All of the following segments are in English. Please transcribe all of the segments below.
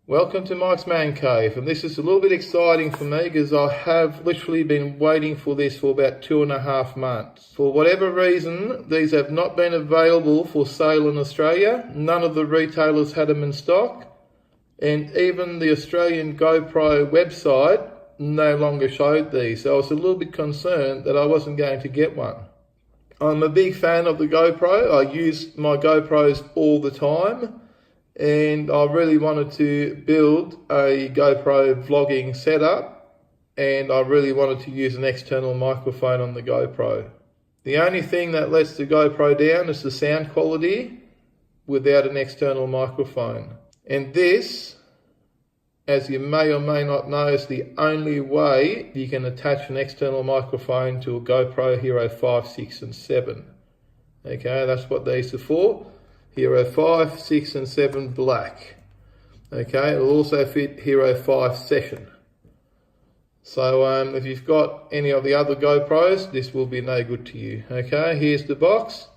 Welcome to Mike's Man Cave, and this is a little bit exciting for me because I have literally been waiting for this for about 2.5 months. For whatever reason, these have not been available for sale in Australia. None of the retailers had them in stock, and even the Australian GoPro website no longer showed these, so I was a little bit concerned that I wasn't going to get one. I'm a big fan of the GoPro. I use my GoPros all the time. And I really wanted to build a GoPro vlogging setup, and I really wanted to use an external microphone on the GoPro. The only thing that lets the GoPro down is the sound quality without an external microphone. And this, as you may or may not know, is the only way you can attach an external microphone to a GoPro Hero 5, 6 and 7. Okay, that's what these are for. Hero 5, 6 and 7 black. Okay, it'll also fit Hero 5 Session. So if you've got any of the other GoPros, this will be no good to you. Okay, here's the box.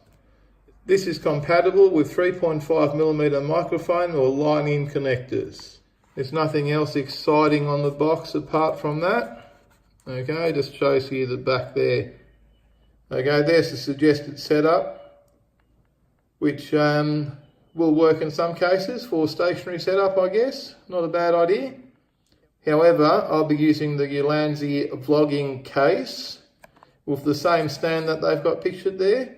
This is compatible with 3.5mm microphone or line-in connectors. There's nothing else exciting on the box apart from that. Okay, just shows you the back there. Okay, there's the suggested setup, which will work in some cases for stationary setup, I guess. Not a bad idea. However, I'll be using the Ulanzi vlogging case with the same stand that they've got pictured there,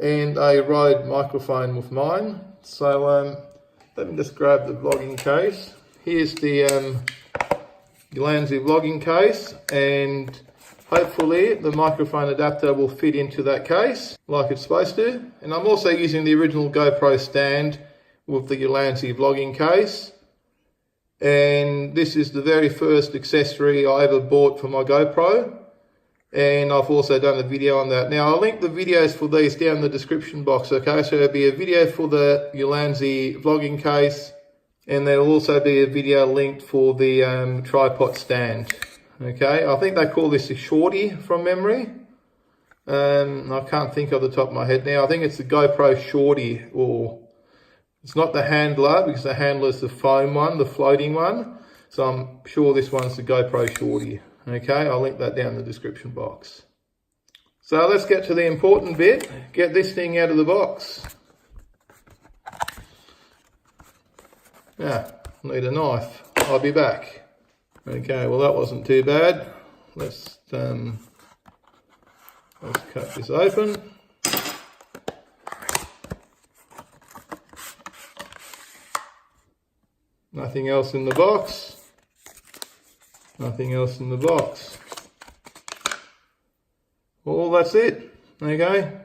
and a Rode microphone with mine. So let me just grab the vlogging case. Here's the Ulanzi vlogging case, and hopefully the microphone adapter will fit into that case like it's supposed to. And I'm also using the original GoPro stand with the Ulanzi vlogging case. And this is the very first accessory I ever bought for my GoPro. And I've also done a video on that. Now I'll link the videos for these down in the description box, okay? So there'll be a video for the Ulanzi vlogging case, and there'll also be a video linked for the tripod stand. Okay, I think they call this a shorty from memory. I can't think of the top of my head now. I think it's the GoPro shorty, or it's not the handler, because the handler is the foam one, the floating one. So I'm sure this one's the GoPro shorty. Okay, I'll link that down in the description box. So let's get to the important bit. Get this thing out of the box. Yeah, need a knife. I'll be back. Okay, well that wasn't too bad. Let's cut this open. Nothing else in the box. Nothing else in the box. Well, that's it. Okay.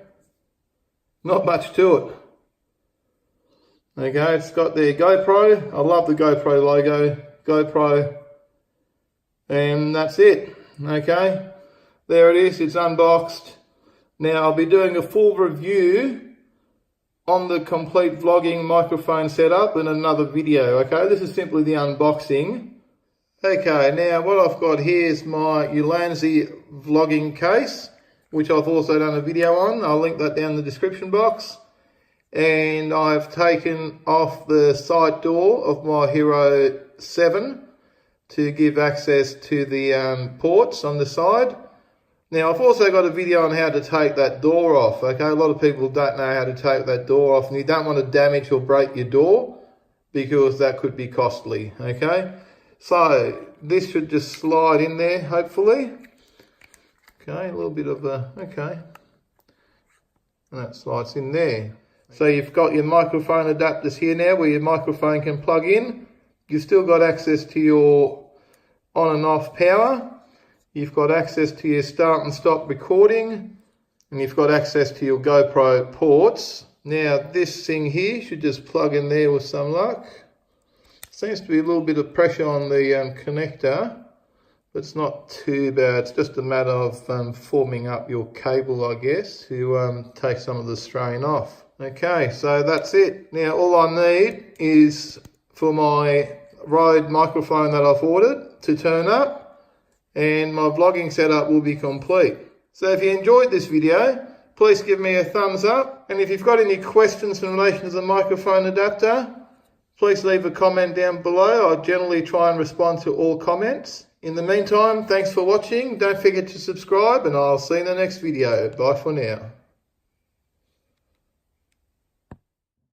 Not much to it. Okay, it's got the GoPro. I love the GoPro logo. GoPro. And that's it. Okay, there it is, it's unboxed. Now I'll be doing a full review on the complete vlogging microphone setup in another video. Okay, this is simply the unboxing. Okay, now what I've got here is my Ulanzi vlogging case, which I've also done a video on. I'll link that down in the description box. And I've taken off the side door of my Hero 7 to give access to the ports on the side. Now I've also got a video on how to take that door off. Okay, a lot of people don't know how to take that door off, and you don't want to damage or break your door because that could be costly. Okay, so this should just slide in there, hopefully. Okay, a little bit of a, okay, and that slides in there. So you've got your microphone adapters here now where your microphone can plug in. You've still got access to your on and off power. You've got access to your start and stop recording, and you've got access to your GoPro ports. Now this thing here should just plug in there with some luck. Seems to be a little bit of pressure on the connector, but it's not too bad. It's just a matter of forming up your cable, I guess, to take some of the strain off. Okay, so that's it. Now all I need is for my Rode microphone that I've ordered to turn up, and my vlogging setup will be complete. So if you enjoyed this video, please give me a thumbs up, and if you've got any questions in relation to the microphone adapter, please leave a comment down below. I generally try and respond to all comments. In the meantime, thanks for watching. Don't forget to subscribe, and I'll see you in the next video. Bye for now.